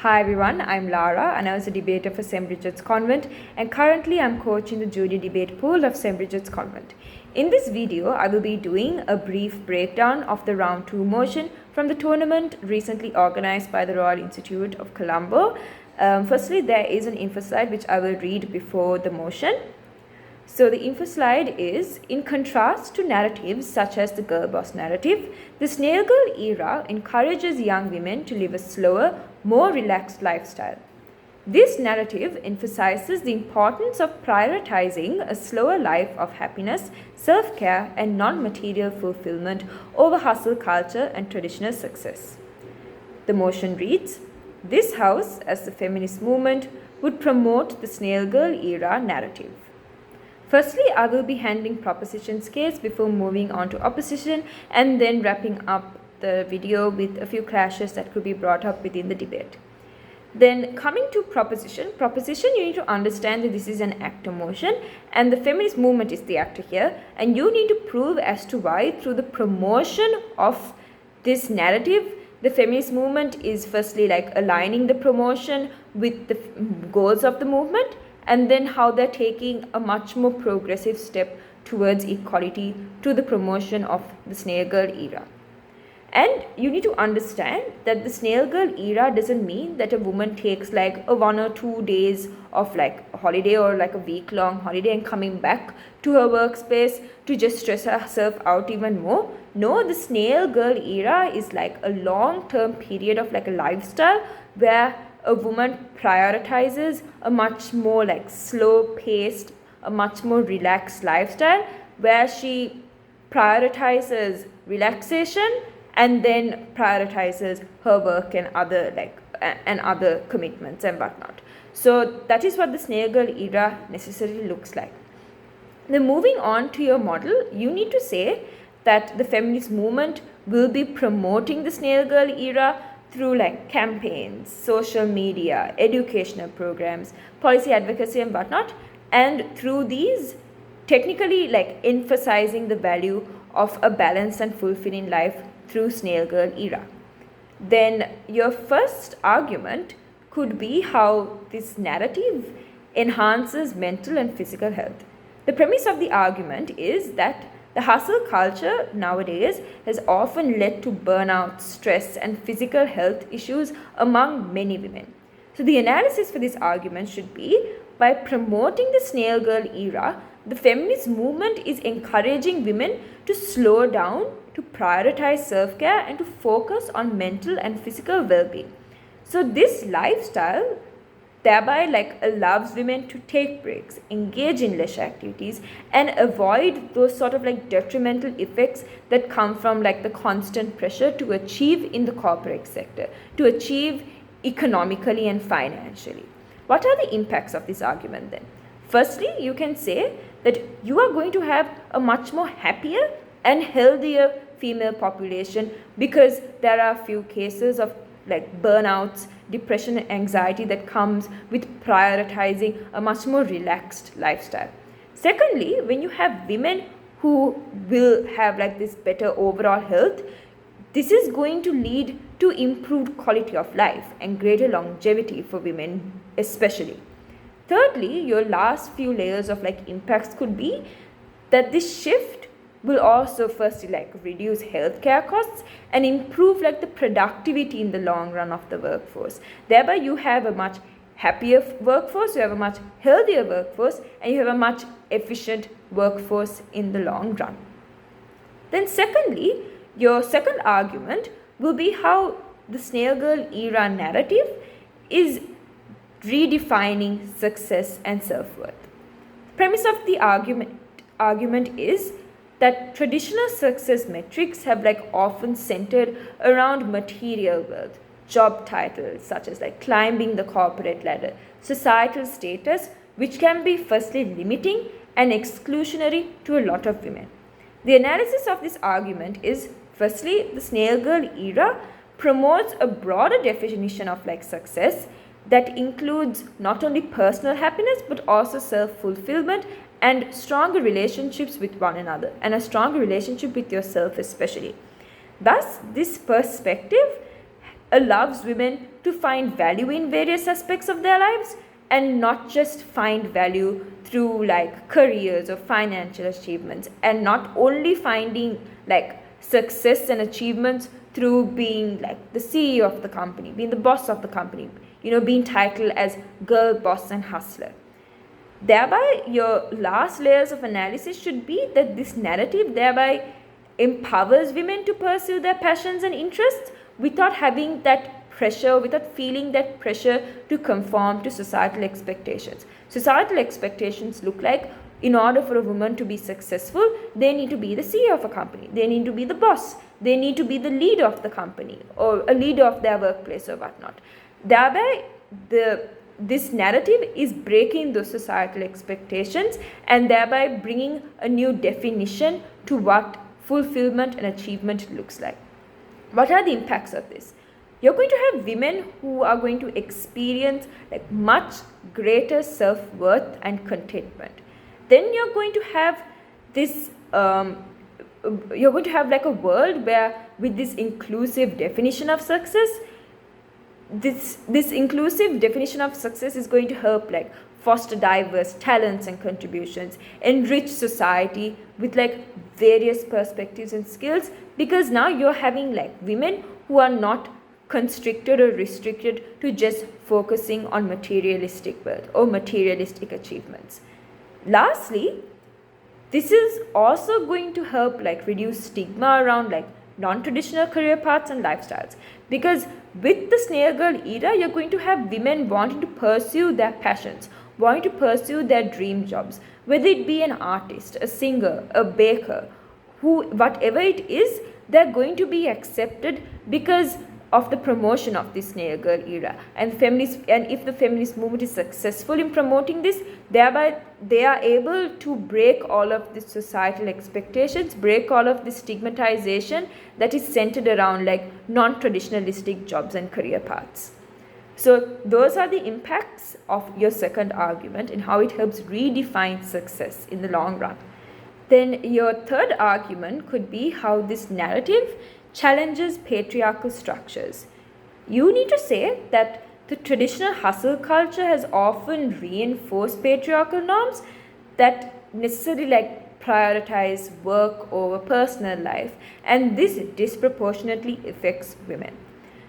Hi everyone, I'm Lara and I was a debater for St. Bridget's Convent, and currently I'm coaching the junior debate pool of St. Bridget's Convent. In this video, I will be doing a brief breakdown of the round 2 motion from the tournament recently organized by the Royal Institute of Colombo. Firstly, there is an info slide which I will read before the motion. So the info slide is, in contrast to narratives such as the girl boss narrative, the snail girl era encourages young women to live a slower, more relaxed lifestyle. This narrative emphasizes the importance of prioritizing a slower life of happiness, self-care and non-material fulfillment over hustle culture and traditional success. The motion reads, this house, as the feminist movement, would promote the snail girl era narrative. Firstly, I will be handling proposition scales before moving on to opposition and then wrapping up the video with a few clashes that could be brought up within the debate. Then coming to proposition, you need to understand that this is an actor motion and the feminist movement is the actor here, and you need to prove as to why through the promotion of this narrative, the feminist movement is firstly like aligning the promotion with the goals of the movement, and then how they're taking a much more progressive step towards equality through the promotion of the snail girl era. And you need to understand that the snail girl era doesn't mean that a woman takes like a 1 or 2 days of like a holiday or like a week-long holiday and coming back to her workspace to just stress herself out even more. No, the snail girl era is like a long-term period of like a lifestyle where a woman prioritizes a much more like slow-paced, a much more relaxed lifestyle where she prioritizes relaxation and then prioritizes her work and other commitments and whatnot. So that is what the snail girl era necessarily looks like. Then moving on to your model, you need to say that the feminist movement will be promoting the snail girl era through like campaigns, social media, educational programs, policy advocacy and whatnot, and through these technically like emphasizing the value of a balanced and fulfilling life through snail girl era. Then your first argument could be how this narrative enhances mental and physical health. The premise of the argument is that the hustle culture nowadays has often led to burnout, stress and physical health issues among many women. So the analysis for this argument should be, by promoting the snail girl era, the feminist movement is encouraging women to slow down, to prioritize self-care and to focus on mental and physical well-being. So this lifestyle thereby like allows women to take breaks, engage in leisure activities and avoid those sort of like detrimental effects that come from like the constant pressure to achieve in the corporate sector, to achieve economically and financially. What are the impacts of this argument then? Firstly, you can say that you are going to have a much more happier and healthier female population because there are a few cases of like burnouts, depression and anxiety that comes with prioritizing a much more relaxed lifestyle. Secondly, when you have women who will have like this better overall health, this is going to lead to improved quality of life and greater longevity for women especially. Thirdly, your last few layers of like impacts could be that this shift will also firstly like reduce healthcare costs and improve like the productivity in the long run of the workforce. Thereby you have a much happier workforce, you have a much healthier workforce and you have a much efficient workforce in the long run. Then secondly, your second argument will be how the snail girl era narrative is redefining success and self-worth. The premise of the argument is that traditional success metrics have like often centered around material wealth, job titles such as like climbing the corporate ladder, societal status, which can be firstly limiting and exclusionary to a lot of women. The analysis of this argument is, firstly, the snail girl era promotes a broader definition of like success that includes not only personal happiness but also self-fulfillment and stronger relationships with one another and a stronger relationship with yourself especially. Thus, this perspective allows women to find value in various aspects of their lives and not just find value through like careers or financial achievements, and not only finding like success and achievements through being like the CEO of the company, being the boss of the company, being titled as girl boss and hustler. Thereby, your last layers of analysis should be that this narrative thereby empowers women to pursue their passions and interests without having that pressure, without feeling that pressure to conform to societal expectations. Societal expectations look like, in order for a woman to be successful, they need to be the CEO of a company, they need to be the boss, they need to be the leader of the company or a leader of their workplace or whatnot. Thereby, this narrative is breaking those societal expectations and thereby bringing a new definition to what fulfillment and achievement looks like. What are the impacts of this? You're going to have women who are going to experience like much greater self-worth and contentment. Then you're going to have this you're going to have like a world where, with this inclusive definition of success, this inclusive definition of success is going to help like foster diverse talents and contributions, enrich society with like various perspectives and skills, because now you're having like women who are not constricted or restricted to just focusing on materialistic wealth or materialistic achievements. Lastly, this is also going to help like reduce stigma around like non-traditional career paths and lifestyles, because with the snail girl era, you're going to have women wanting to pursue their passions, wanting to pursue their dream jobs, whether it be an artist, a singer, a baker, whatever it is, they're going to be accepted because of the promotion of this snail girl era. And if the feminist movement is successful in promoting this, thereby they are able to break all of the societal expectations, break all of the stigmatization that is centered around like non-traditionalistic jobs and career paths. So those are the impacts of your second argument and how it helps redefine success in the long run. Then your third argument could be how this narrative challenges patriarchal structures. You need to say that the traditional hustle culture has often reinforced patriarchal norms that necessarily like prioritize work over personal life, and this disproportionately affects women.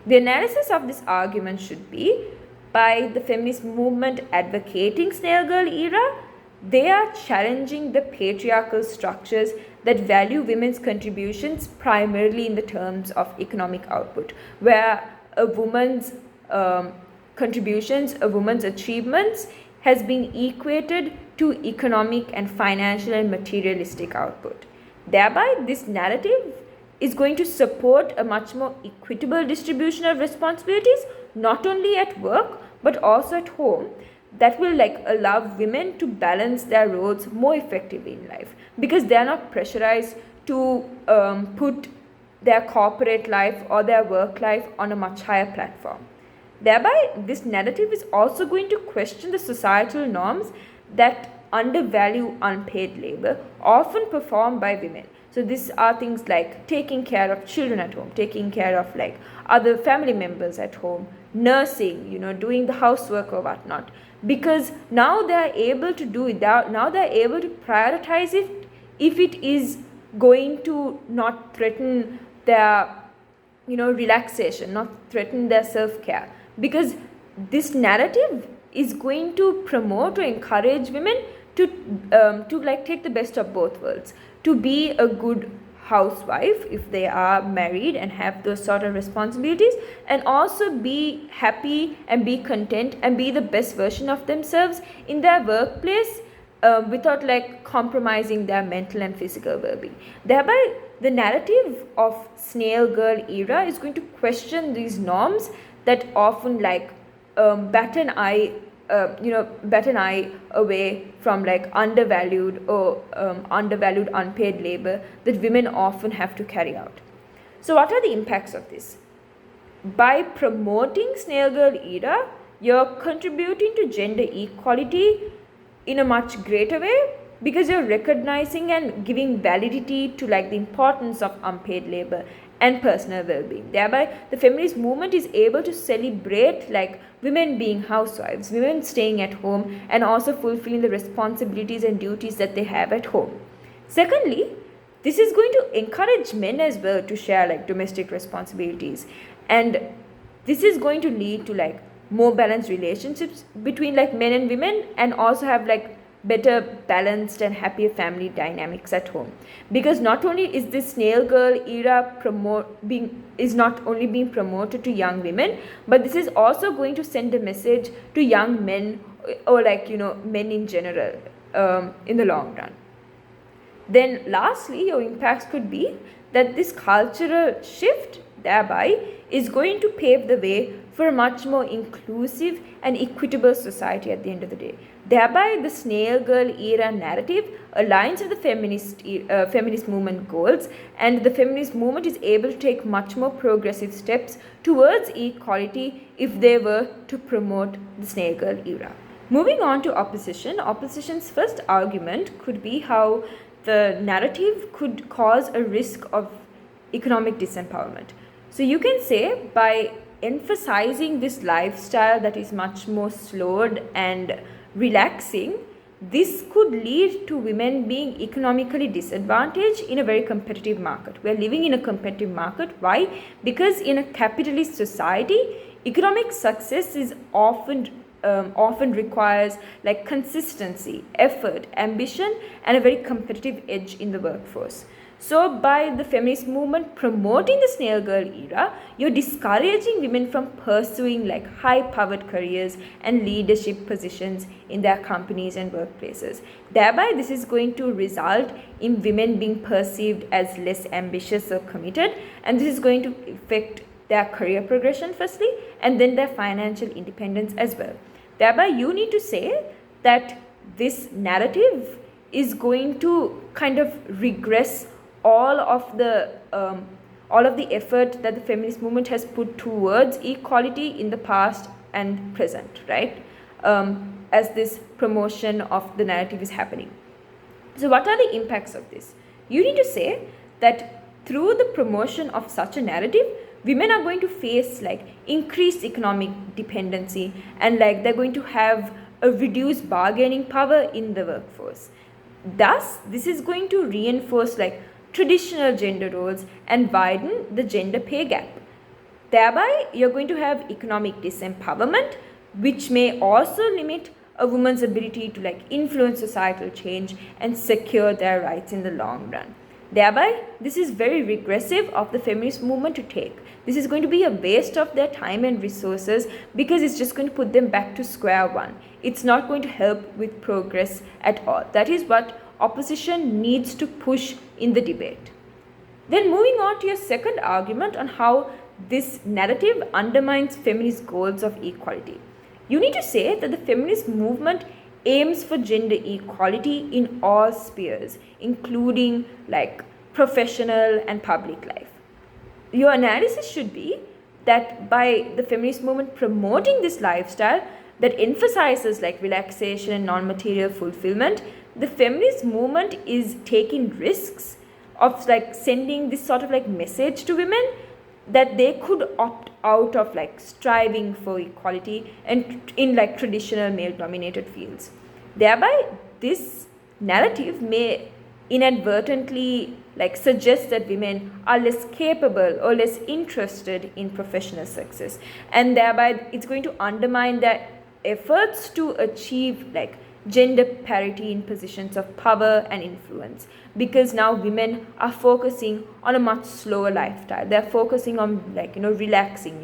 The analysis of this argument should be, by the feminist movement advocating snail girl era, they are challenging the patriarchal structures that value women's contributions primarily in the terms of economic output, where a woman's contributions, a woman's achievements has been equated to economic and financial and materialistic output. Thereby, this narrative is going to support a much more equitable distribution of responsibilities, not only at work but also at home, that will like allow women to balance their roles more effectively in life, because they are not pressurized to put their corporate life or their work life on a much higher platform. Thereby, this narrative is also going to question the societal norms that undervalue unpaid labor, often performed by women. So these are things like taking care of children at home, taking care of like other family members at home, nursing, doing the housework or whatnot. Because now they are able to do it, now they are able to prioritize it if it is going to not threaten their relaxation, not threaten their self-care. Because this narrative is going to promote or encourage women to like take the best of both worlds, to be a good housewife if they are married and have those sort of responsibilities, and also be happy and be content and be the best version of themselves in their workplace without like compromising their mental and physical well-being. Thereby, the narrative of snail girl era is going to question these norms that often like bat an eye away from like undervalued unpaid labor that women often have to carry out. So what are the impacts of this? By promoting snail girl era, you're contributing to gender equality in a much greater way, because you're recognizing and giving validity to like the importance of unpaid labor and personal well-being. Thereby, the feminist movement is able to celebrate like women being housewives, women staying at home, and also fulfilling the responsibilities and duties that they have at home. Secondly, this is going to encourage men as well to share like domestic responsibilities, and this is going to lead to like more balanced relationships between like men and women, and also have like better balanced and happier family dynamics at home. Because not only is this snail girl era not only being promoted to young women, but this is also going to send a message to young men, or like men in general, in the long run. Then lastly, your impacts could be that this cultural shift thereby is going to pave the way for a much more inclusive and equitable society at the end of the day. Thereby, the snail girl era narrative aligns with the feminist movement goals, and the feminist movement is able to take much more progressive steps towards equality if they were to promote the snail girl era. Moving on to opposition, opposition's first argument could be how the narrative could cause a risk of economic disempowerment. So you can say by emphasizing this lifestyle that is much more slowed and relaxing, this could lead to women being economically disadvantaged in a very competitive market. We are living in a competitive market. Why? Because in a capitalist society, economic success is often requires like consistency, effort, ambition, and a very competitive edge in the workforce. So by the feminist movement promoting the snail girl era, you're discouraging women from pursuing like high powered careers and leadership positions in their companies and workplaces. Thereby, this is going to result in women being perceived as less ambitious or committed, and this is going to affect their career progression firstly, and then their financial independence as well. Thereby, you need to say that this narrative is going to kind of regress all of the effort that the feminist movement has put towards equality in the past and present, right? As this promotion of the narrative is happening. So what are the impacts of this? You need to say that through the promotion of such a narrative, women are going to face like increased economic dependency, and like they're going to have a reduced bargaining power in the workforce. Thus, this is going to reinforce like traditional gender roles and widen the gender pay gap. Thereby, you're going to have economic disempowerment, which may also limit a woman's ability to like influence societal change and secure their rights in the long run. Thereby, this is very regressive of the feminist movement to take. This is going to be a waste of their time and resources, because it's just going to put them back to square one. It's not going to help with progress at all. That is what opposition needs to push in the debate. Then moving on to your second argument on how this narrative undermines feminist goals of equality. You need to say that the feminist movement aims for gender equality in all spheres, including like professional and public life. Your analysis should be that by the feminist movement promoting this lifestyle that emphasizes like relaxation and non-material fulfillment, the feminist movement is taking risks of like sending this sort of like message to women that they could opt out of like striving for equality and in like traditional male dominated fields. Thereby, this narrative may inadvertently like suggest that women are less capable or less interested in professional success, and thereby it's going to undermine their efforts to achieve like gender parity in positions of power and influence, because now women are focusing on a much slower lifestyle. They're focusing on like relaxing,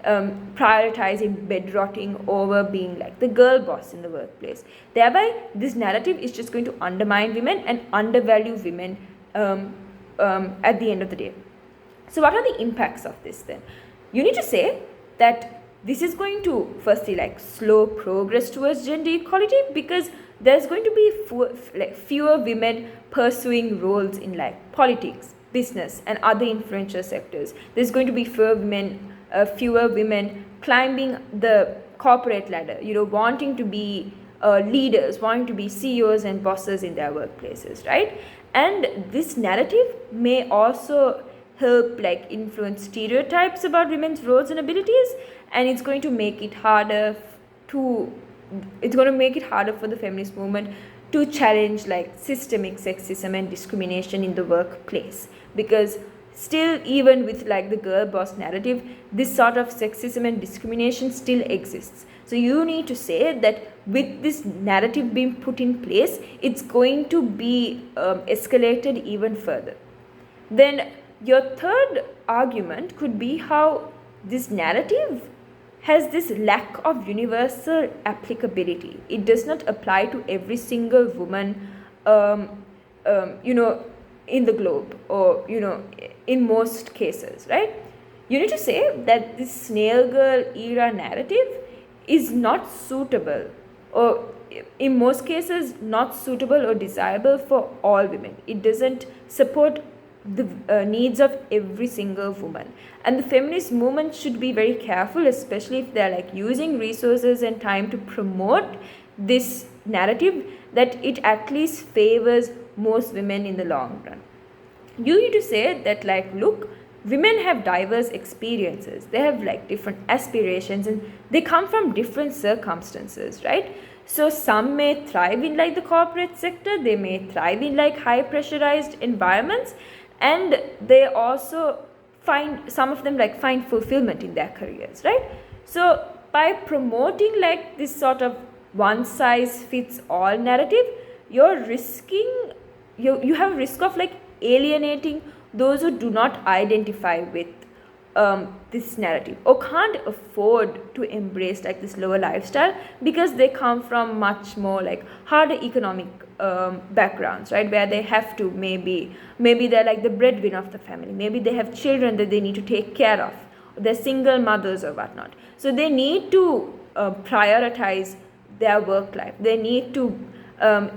prioritizing bed rotting over being like the girl boss in the workplace. Thereby, this narrative is just going to undermine women and undervalue women at the end of the day. So what are the impacts of this then? You need to say that this is going to firstly like slow progress towards gender equality, because there's going to be fewer women pursuing roles in like politics, business, and other influential sectors. There's going to be fewer women climbing the corporate ladder, wanting to be leaders, wanting to be CEOs and bosses in their workplaces, right? And this narrative may also help like influence stereotypes about women's roles and abilities, and it's going to make it harder for the feminist movement to challenge like systemic sexism and discrimination in the workplace, because still, even with like the girl boss narrative, this sort of sexism and discrimination still exists. So you need to say that with this narrative being put in place, it's going to be escalated even further. Then your third argument could be how this narrative has this lack of universal applicability. It does not apply to every single woman, in the globe, or in most cases, right? You need to say that this snail girl era narrative is not suitable, or in most cases not suitable or desirable for all women. It doesn't support the needs of every single woman, and the feminist movement should be very careful, especially if they're like using resources and time to promote this narrative, that it at least favors most women in the long run. You need to say that like, look, women have diverse experiences, they have like different aspirations, and they come from different circumstances, right? So some may thrive in like the corporate sector, they may thrive in like high pressurized environments, and they also some of them like find fulfillment in their careers, right? So by promoting like this sort of one size fits all narrative, you're risking, you have a risk of like alienating those who do not identify with this narrative, or can't afford to embrace like this lower lifestyle, because they come from much more like harder economic backgrounds, right, where they have to maybe they're like the breadwinner of the family, maybe they have children that they need to take care of, they're single mothers or whatnot, so they need to prioritize their work life. They need to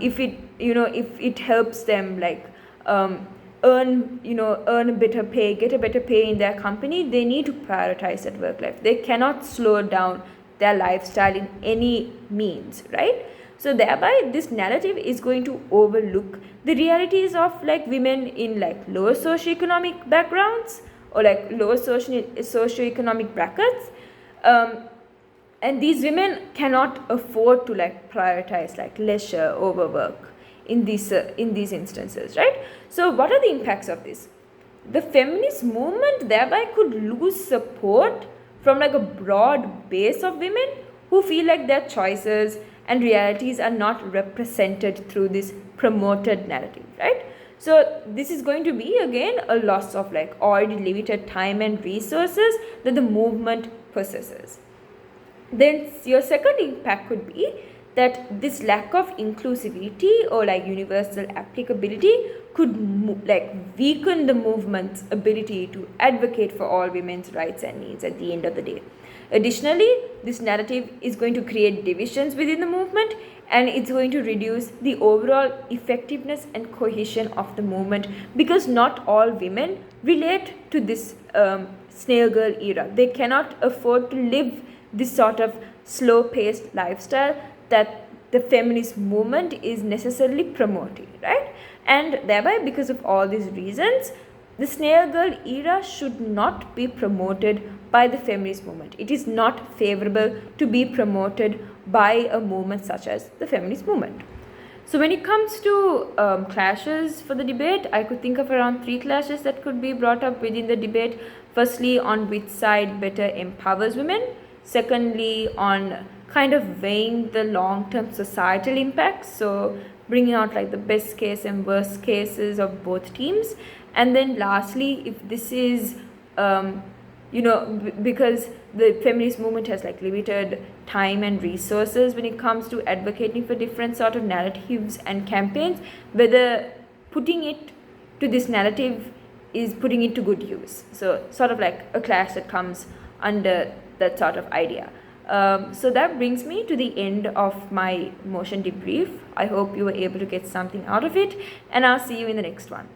if it helps them like earn a better pay, get a better pay in their company, they need to prioritize that work life. They cannot slow down their lifestyle in any means, right? So thereby this narrative is going to overlook the realities of like women in like lower socioeconomic backgrounds, or like lower socioeconomic brackets, and these women cannot afford to like prioritize like leisure over work in these instances, right? So what are the impacts of this? The feminist movement thereby could lose support from like a broad base of women who feel like their choices and realities are not represented through this promoted narrative, right? So this is going to be again a loss of like already limited time and resources that the movement possesses. Then your second impact could be that this lack of inclusivity or like universal applicability could like weaken the movement's ability to advocate for all women's rights and needs at the end of the day. Additionally, this narrative is going to create divisions within the movement, and it's going to reduce the overall effectiveness and cohesion of the movement, because not all women relate to this snail girl era. They cannot afford to live this sort of slow-paced lifestyle that the feminist movement is necessarily promoting, right? And thereby, because of all these reasons, the snail girl era should not be promoted by the feminist movement. It is not favorable to be promoted by a movement such as the feminist movement. So when it comes to clashes for the debate, I could think of around 3 clashes that could be brought up within the debate. Firstly, on which side better empowers women. Secondly, on kind of weighing the long-term societal impacts, so bringing out like the best case and worst cases of both teams. And then lastly, if this is because the feminist movement has like limited time and resources when it comes to advocating for different sort of narratives and campaigns, whether putting it to this narrative is putting it to good use. So sort of like a clash that comes under that sort of idea. So that brings me to the end of my motion debrief. I hope you were able to get something out of it, and I'll see you in the next one.